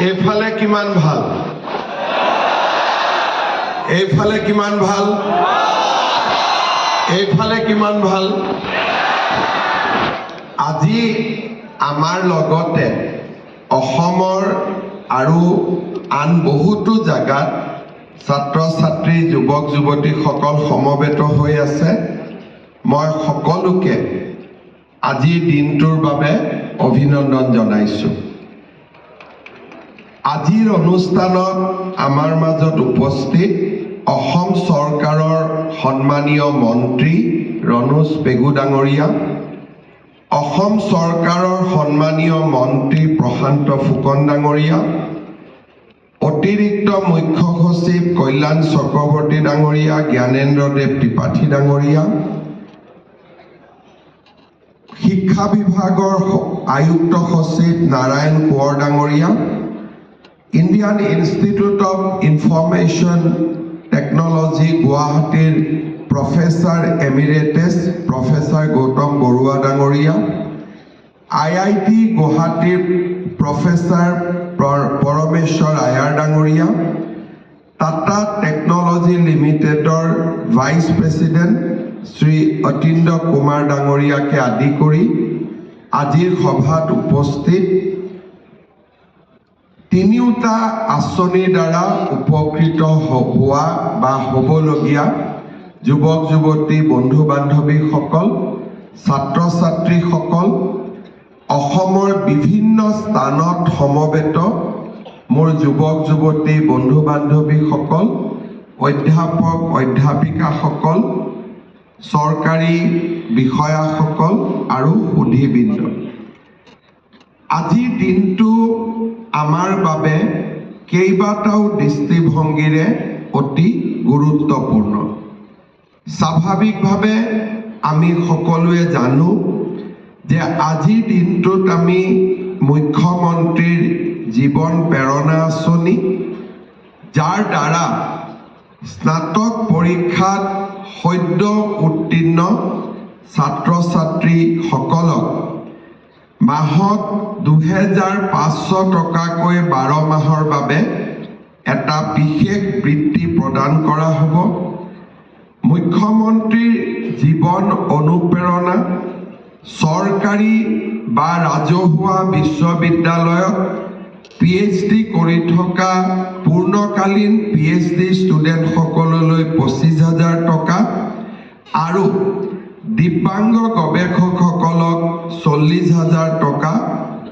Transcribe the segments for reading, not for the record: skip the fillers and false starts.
এইফালে কিমান ভাল, এইফালে কিমান ভাল, এইফালে কিমান ভাল। আজি আমাৰ লগতে অসমৰ আৰু আন বহুতো জাগাত ছাত্ৰ ছাত্ৰী যুৱক যুৱতীসকল সমবেত হৈ আছে। মই সকলোকে আজিৰ দিনটোৰ বাবে অভিনন্দন জনাইছোঁ। আজিৰ অনুষ্ঠানত আমাৰ মাজত উপস্থিত অসম চৰকাৰৰ সন্মানীয় মন্ত্ৰী ৰণোজ পেগু ডাঙৰীয়া, অসম চৰকাৰৰ সন্মানীয় মন্ত্ৰী প্ৰশান্ত ফুকন ডাঙৰীয়া, অতিৰিক্ত মুখ্য সচিব কল্যাণ চক্ৰৱৰ্তী ডাঙৰীয়া, জ্ঞানেন্দ্ৰদেৱ ত্ৰিপাঠী ডাঙৰীয়া, শিক্ষা বিভাগৰ আয়ুক্ত সচিব নাৰায়ণ কোঁৱৰ ডাঙৰীয়া, Indian institute of information technology গুৱাহাটীৰ professor emeritus professor Gautam Barua ডাঙৰীয়া, IIT গুৱাহাটীৰ প্ৰফেচাৰ পৰমেশ্বৰ আয়াৰ ডাঙৰীয়া, টাটা টেকনলজি লিমিটেডৰ ভাইচ প্ৰেছিডেণ্ট শ্ৰী অতীন্দ্ৰ কুমাৰ ডাঙৰীয়াকে আদি কৰি আজিৰ সভাত উপস্থিত তিনিওটা আঁচনিৰ দ্বাৰা উপকৃত হোৱা বা হ'বলগীয়া যুৱক যুৱতী বন্ধু বান্ধৱীসকল, ছাত্ৰ ছাত্ৰীসকল, অসমৰ বিভিন্ন স্থানত সমবেত মোৰ যুৱক যুৱতী বন্ধু বান্ধৱীসকল, অধ্যাপক অধ্যাপিকাসকল, চৰকাৰী বিষয়াসকল আৰু সুধীবৃন্দ, আজিৰ দিনটো আমাৰ বাবে কেইবাটাও দৃষ্টিভংগীৰে অতি গুৰুত্বপূৰ্ণ। স্বাভাৱিকভাৱে আমি সকলোৱে জানো যে আজিৰ দিনটোত আমি মুখ্যমন্ত্ৰীৰ জীৱন প্ৰেৰণা আঁচনি, যাৰ দ্বাৰা স্নাতক পৰীক্ষাত সদ্য উত্তীৰ্ণ ছাত্ৰ ছাত্ৰীসকলক মাহত ২৫০০ টকাকৈ ১২ মাহৰ বাবে এটা বিশেষ বৃত্তি প্ৰদান কৰা হ'ব। মুখ্যমন্ত্ৰীৰ জীৱন অনুপ্ৰেৰণা চৰকাৰী বা ৰাজহুৱা বিশ্ববিদ্যালয়ত PhD কৰি থকা পূৰ্ণকালীন PhD ষ্টুডেণ্টসকললৈ ২৫,০০০ টকা আৰু দিব্যাংগ গৱেষকসকলক ৪০,০০০ টকা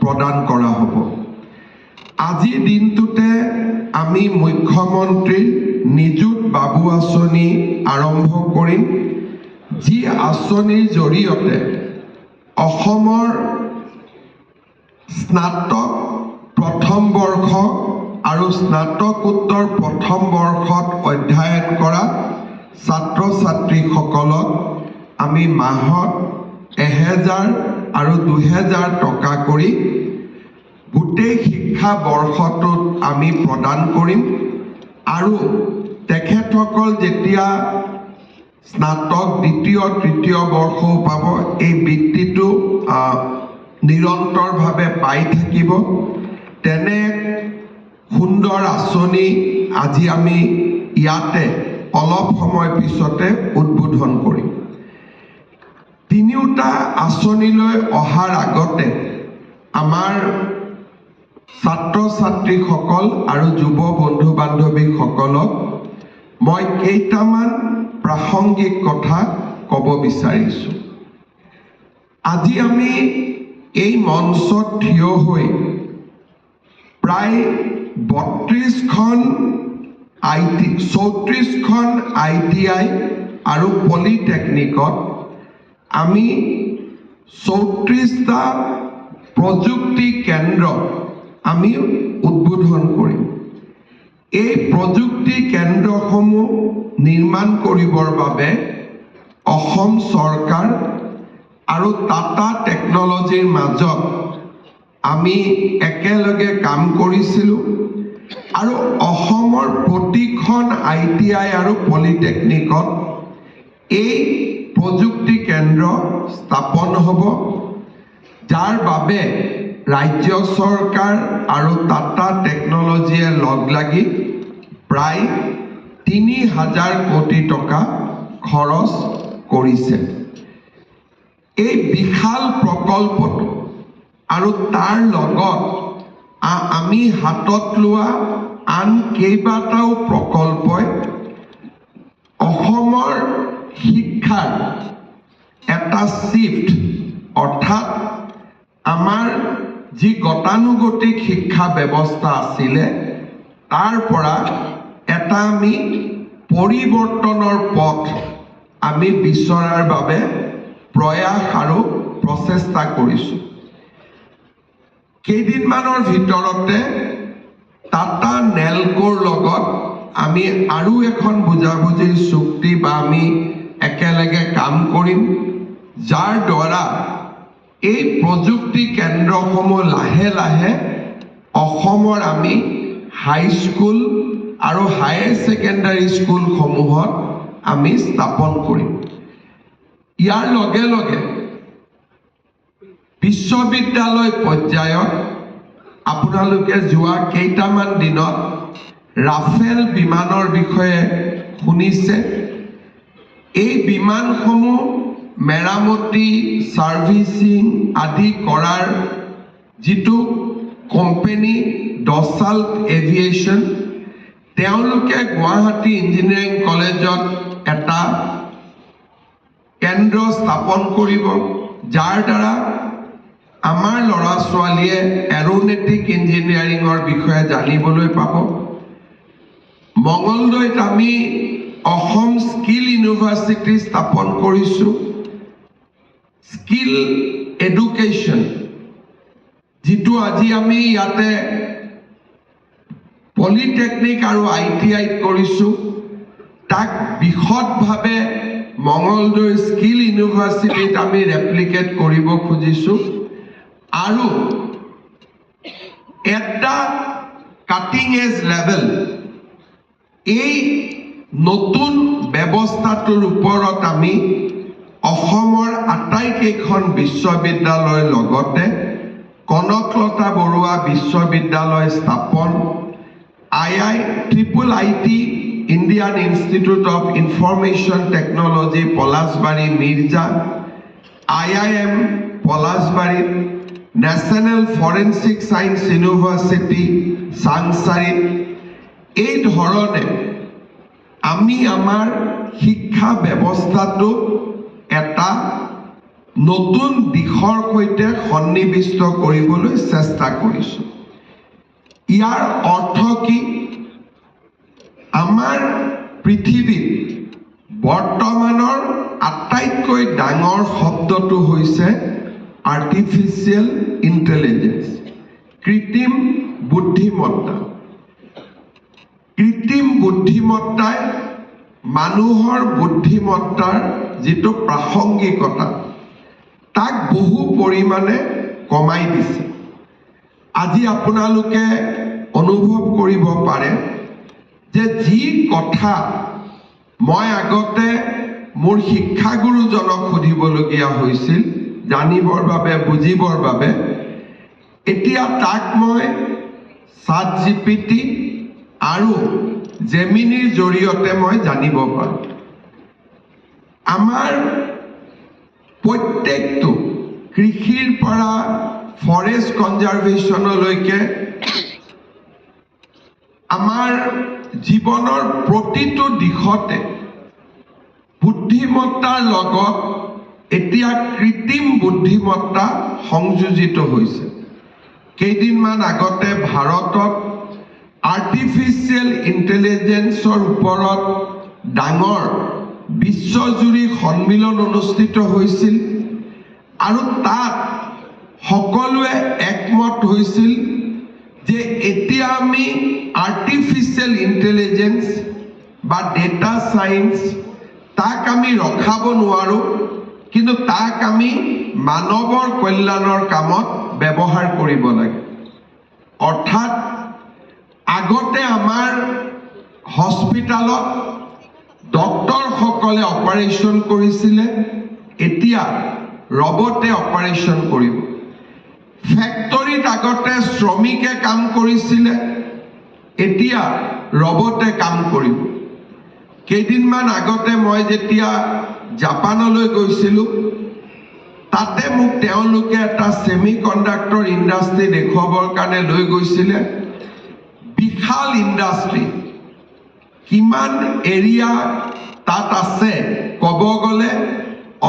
প্ৰদান কৰা হ'ব। আজিৰ দিনটোতে আমি মুখ্যমন্ত্ৰীৰ নিযুত বাবু আঁচনি আৰম্ভ কৰিম, যি আঁচনিৰ জৰিয়তে অসমৰ স্নাতক প্ৰথম বৰ্ষ আৰু স্নাতকোত্তৰ প্ৰথম বৰ্ষত অধ্যয়ন কৰা ছাত্ৰ ছাত্ৰীসকলক আমি মাহত ১,০০০ আৰু ২,০০০ টকা কৰি গোটেই শিক্ষা বৰ্ষটোত আমি প্ৰদান কৰিম আৰু তেখেতসকল যেতিয়া স্নাতক দ্বিতীয় তৃতীয় বৰ্ষও পাব, এই বৃত্তিটো নিৰন্তৰভাৱে পাই থাকিব। তেনে সুন্দৰ আঁচনি আজি আমি ইয়াতে অলপ সময় পিছতে উদ্বোধন কৰিম। তিনিওটা আঁচনিলৈ অহাৰ আগতে আমাৰ ছাত্ৰ ছাত্ৰীসকল আৰু যুৱ বন্ধু বান্ধৱীসকলক মই কেইটামান প্ৰাসংগিক কথা ক'ব বিচাৰিছোঁ। আজি আমি এই মঞ্চত থিয় হৈ প্ৰায় ৩২খন ITI আৰু পলিটেকনিকত আমি ৩৪টা প্ৰযুক্তি কেন্দ্ৰ আমি উদ্বোধন কৰিম। এই প্ৰযুক্তি কেন্দ্ৰসমূহ নিৰ্মাণ কৰিবৰ বাবে অসম চৰকাৰ আৰু টাটা টেকনলজিৰ মাজত আমি একেলগে কাম কৰিছিলোঁ আৰু অসমৰ প্ৰতিখন ITI আৰু পলিটেকনিকত এই প্ৰযুক্তি কেন্দ্ৰ স্থাপন হ'ব, যাৰ বাবে ৰাজ্য চৰকাৰ আৰু টাটা টেকনলজিয়ে লগ লাগি প্ৰায় ৩,০০০ কোটি টকা খৰচ কৰিছে। এই বিশাল প্ৰকল্পটো আৰু তাৰ লগত আমি হাতত লোৱা আন কেইবাটাও প্ৰকল্পই অসমৰ শিক্ষাৰ এটা শিফ্ট অৰ্থাৎ আমাৰ যি গতানুগতিক শিক্ষা ব্যৱস্থা আছিলে তাৰ পৰা এটা আমি পৰিৱৰ্তনৰ পথ আমি বিচৰাৰ বাবে প্ৰয়াস আৰু প্ৰচেষ্টা কৰিছোঁ। কেইদিনমানৰ ভিতৰতে টাটা নেলকোৰ লগত আমি আৰু এখন বুজাবুজিৰ চুক্তি বা আমি একেলগে কাম কৰিম, যাৰ দ্বাৰা এই প্ৰযুক্তি কেন্দ্ৰসমূহ লাহে লাহে অসমৰ আমি হাইস্কুল আৰু হায়াৰ ছেকেণ্ডাৰী স্কুলসমূহত আমি স্থাপন কৰিম। ইয়াৰ লগে লগে বিশ্ববিদ্যালয় পৰ্যায়ত আপোনালোকে যোৱা কেইটামান দিনত ৰাফেল বিমানৰ বিষয়ে শুনিছে। এই বিমানসমূহ মেৰামতি, ছাৰ্ভিচিং আদি কৰাৰ যিটো কোম্পানী ডছাল্ট এভিয়েশ্যন, তেওঁলোকে গুৱাহাটী ইঞ্জিনিয়াৰিং কলেজত এটা কেন্দ্ৰ স্থাপন কৰিব, যাৰ দ্বাৰা আমাৰ ল'ৰা ছোৱালীয়ে এৰোনেটিক ইঞ্জিনিয়াৰিঙৰ বিষয়ে জানিবলৈ পাব। মঙলদৈত আমি অসম স্কিল ইউনিভাৰ্চিটি স্থাপন কৰিছোঁ। স্কিল এডুকেশ্যন যিটো আজি আমি ইয়াতে পলিটেকনিক আৰু ITIত কৰিছোঁ, তাক বিশদভাৱে মঙলদৈৰ স্কিল ইউনিভাৰ্চিটিত আমি ৰেপ্লিকেট কৰিব খুজিছোঁ আৰু এটা কাটিং এজ লেভেল এই নতুন ব্যৱস্থাটোৰ ওপৰত আমি অসমৰ আটাইকেইখন বিশ্ববিদ্যালয়ৰ লগতে কনকলতা বৰুৱা বিশ্ববিদ্যালয় স্থাপন, IIT Indian institute of information technology Palashbari Mirza, IIM পলাশবাৰীত, নেশ্যনেল ফৰেনচিক ছায়েন্স ইউনিভাৰ্চিটি চাংচাৰীত, এই ধৰণে আমি আমাৰ শিক্ষা ব্যৱস্থাটো এটা নতুন দিশৰ সৈতে সন্নিৱিষ্ট কৰিবলৈ চেষ্টা কৰিছোঁ। ইয়াৰ অৰ্থ কি? আমাৰ পৃথিৱীত বৰ্তমানৰ আটাইতকৈ ডাঙৰ শব্দটো হৈছে আৰ্টিফিচিয়েল ইণ্টেলিজেন্স, কৃত্ৰিম বুদ্ধিমত্তা। কৃত্ৰিম বুদ্ধিমত্তাই মানুহৰ বুদ্ধিমত্তাৰ যিটো প্ৰাসংগিকতা তাক বহু পৰিমাণে কমাই দিছে। আজি আপোনালোকে অনুভৱ কৰিব পাৰে যে যি কথা মই আগতে মোৰ শিক্ষাগুৰুজনক সুধিবলগীয়া হৈছিল জানিবৰ বাবে, বুজিবৰ বাবে, এতিয়া তাক মই ChatGPT আৰু জেমিনিৰ জৰিয়তে মই জানিব পাৰোঁ। আমাৰ প্ৰত্যেকটো কৃষিৰ পৰা ফৰেষ্ট কনজাৰভেশ্যনলৈকে আমাৰ জীৱনৰ প্ৰতিটো দিশতে বুদ্ধিমত্তাৰ লগত এতিয়া কৃত্ৰিম বুদ্ধিমত্তা সংযোজিত হৈছে। কেইদিনমান আগতে ভাৰতত আৰ্টিফিচিয়েল ইণ্টেলিজেন্সৰ ওপৰত ডাঙৰ বিশ্বজুৰি সন্মিলন অনুষ্ঠিত হৈছিল আৰু তাত সকলোৱে একমত হৈছিল যে এতিয়া আমি আৰ্টিফিচিয়েল ইণ্টেলিজেন্স বা ডেটা সায়েন্স তাক আমি ৰখাব নোৱাৰোঁ, কিন্তু তাক আমি মানৱৰ কল্যাণৰ কামত ব্যৱহাৰ কৰিব লাগে। অৰ্থাৎ আগতে আমাৰ হস্পিটালত ডক্টৰসকলে অপাৰেশ্যন কৰিছিলে, এতিয়া ৰবটে অপাৰেশ্যন কৰিব। ফেক্টৰীত আগতে শ্ৰমিকে কাম কৰিছিলে, এতিয়া ৰবটে কাম কৰিব। কেইদিনমান আগতে মই যেতিয়া জাপানলৈ গৈছিলোঁ, তাতে মোক তেওঁলোকে এটা ছেমি কণ্ডাক্টৰ ইণ্ডাষ্ট্ৰী দেখুৱাবৰ কাৰণে লৈ গৈছিলে। বিশাল ইণ্ডাষ্ট্ৰী, কিমান এৰিয়া তাত আছে ক'ব গ'লে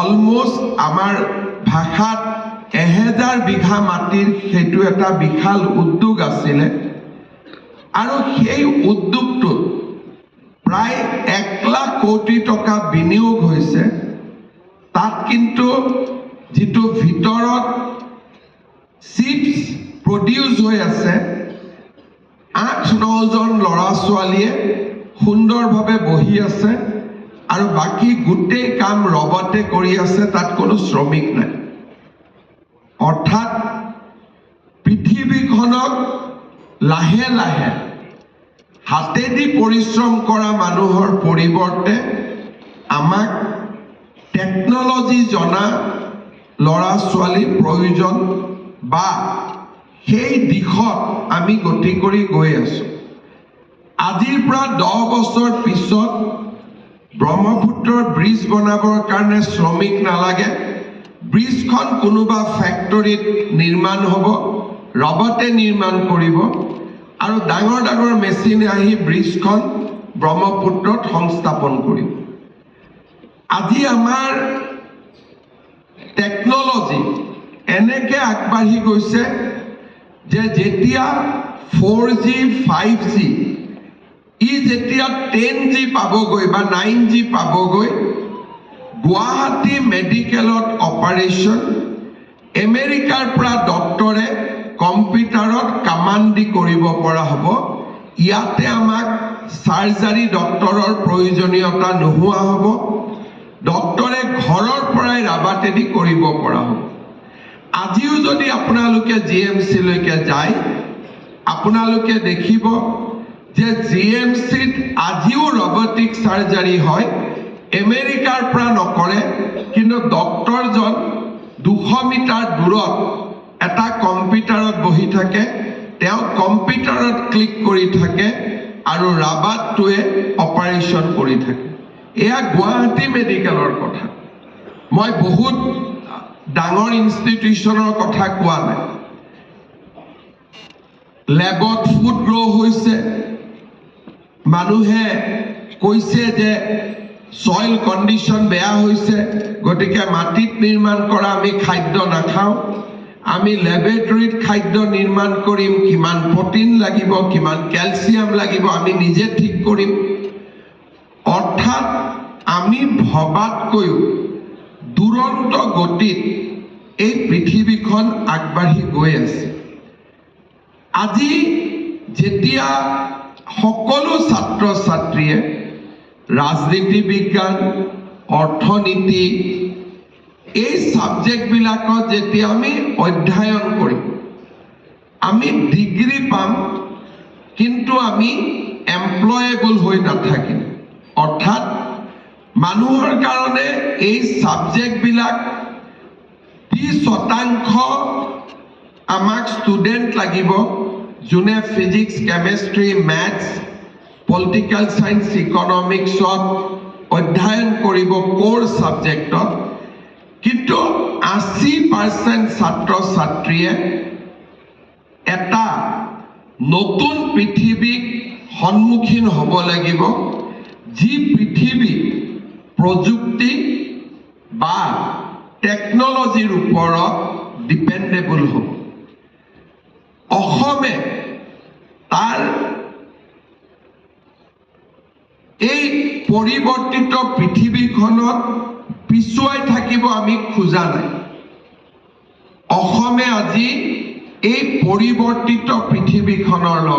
অলমষ্ট আমাৰ ভাষাত 1000 বিঘা মাটিৰ সেইটো এটা বিশাল উদ্যোগ আছিলে। আৰু সেই উদ্যোগটোত প্ৰায় 1 লাখ কোটি টকা বিনিয়োগ হৈছে। তাত কিন্তু যিটো ভিতৰত চিপছ প্ৰডিউচ হৈ আছে, 8-9 জন ল'ৰা ছোৱালীয়ে সুন্দৰভাৱে বহি আছে আৰু বাকী গোটেই কাম ৰবটে কৰি আছে, তাত কোনো শ্ৰমিক নাই। অৰ্থাৎ পৃথিৱীখনক লাহে লাহে হাতেদি পৰিশ্ৰম কৰা মানুহৰ পৰিৱৰ্তে আমাক টেকনলজি জনা ল'ৰা ছোৱালীৰ প্ৰয়োজন, বা সেই দিশত আমি গতি কৰি গৈ আছোঁ। আজিৰ পৰা 10 বছৰ পিছত ব্ৰহ্মপুত্ৰৰ ব্ৰিজ বনাবৰ কাৰণে শ্ৰমিক নালাগে। ব্ৰিজখন কোনোবা ফেক্টৰীত নিৰ্মাণ হ'ব, ৰবটে নিৰ্মাণ কৰিব আৰু ডাঙৰ ডাঙৰ মেচিন আহি ব্ৰিজখন ব্ৰহ্মপুত্ৰত সংস্থাপন কৰিব। আজি আমাৰ টেকনলজি এনেকৈ আগবাঢ়ি গৈছে যে যেতিয়া 4G 5G যেতিয়া 10G পাবগৈ বা 9G পাবগৈ, গুৱাহাটী মেডিকেলত অপাৰেশ্যন আমেৰিকাৰ পৰা ডক্টৰে কম্পিউটাৰত কামাণ্ড দি কৰিব পৰা হ'ব। ইয়াতে আমাক চাৰ্জাৰী ডক্টৰৰ প্ৰয়োজনীয়তা নোহোৱা হ'ব। ডক্টৰে ঘৰৰ পৰাই ৰাবাটেদি কৰিব পৰা হ'ব। আজিও যদি আপোনালোকে GMCলৈকে যায়, আপোনালোকে দেখিব যে GMCত আজিও ৰবটিক চাৰ্জাৰী হয়। আমেৰিকাৰ পৰা নকৰে, কিন্তু ডক্টৰজন 200 মিটাৰ দূৰত এটা কম্পিউটাৰত বহি থাকে, তেওঁ কম্পিউটাৰত ক্লিক কৰি থাকে আৰু ৰাবাটটোৱে অপাৰেশ্যন কৰি থাকে। এয়া গুৱাহাটী মেডিকেলৰ কথা। মই বহুত ডাঙৰ ইনষ্টিটিউচনৰ কথা কোৱা নাই। লেবত ফুড গ্ৰ' হৈছে। মানুহে কৈছে যে সইল কণ্ডিশ্যন বেয়া হৈছে, গতিকে মাটিত নিৰ্মাণ কৰা আমি খাদ্য নাখাওঁ, আমি লেবৰেটৰীত খাদ্য নিৰ্মাণ কৰিম, কিমান প্ৰটিন লাগিব, কিমান কেলছিয়াম লাগিব আমি নিজে ঠিক কৰিম। অৰ্থাৎ আমি ভবাতকৈও দুৰন্ত গতিত এই পৃথিৱীখন আগবাঢ়ি গৈ আছে। আজি যেতিয়া সকলো ছাত্ৰ ছাত্ৰীয়ে ৰাজনীতি বিজ্ঞান, অৰ্থনীতি এই ছাবজেক্টবিলাকত যেতিয়া আমি অধ্যয়ন কৰিম, আমি ডিগ্ৰী পাম, কিন্তু আমি এমপ্লয়েবল হৈ নাথাকিম। অৰ্থাৎ মানুহৰ কাৰণে এই ছাবজেক্টবিলাক 30% আমাক ষ্টুডেণ্ট লাগিব, যোনে physics, chemistry, maths, political science, ইকনমিক্সত অধ্যয়ন কৰিব কোৰ ছাবজেক্টত। কিন্তু 80% ছাত্ৰ ছাত্ৰীয়ে এটা নতুন পৃথিৱীক সন্মুখীন হ'ব লাগিব, যি পৃথিৱী প্ৰযুক্তি বা টেকনলজিৰ ওপৰত ডিপেণ্ডেবল হ'ব। অসমে তাৰ এই পৰিৱৰ্তিত পৃথিৱীখনত পিছুৱাই থাকিব আমি খোজা নাই। অসমে আজি এই পৰিৱৰ্তিত পৃথিৱীখনৰ লগত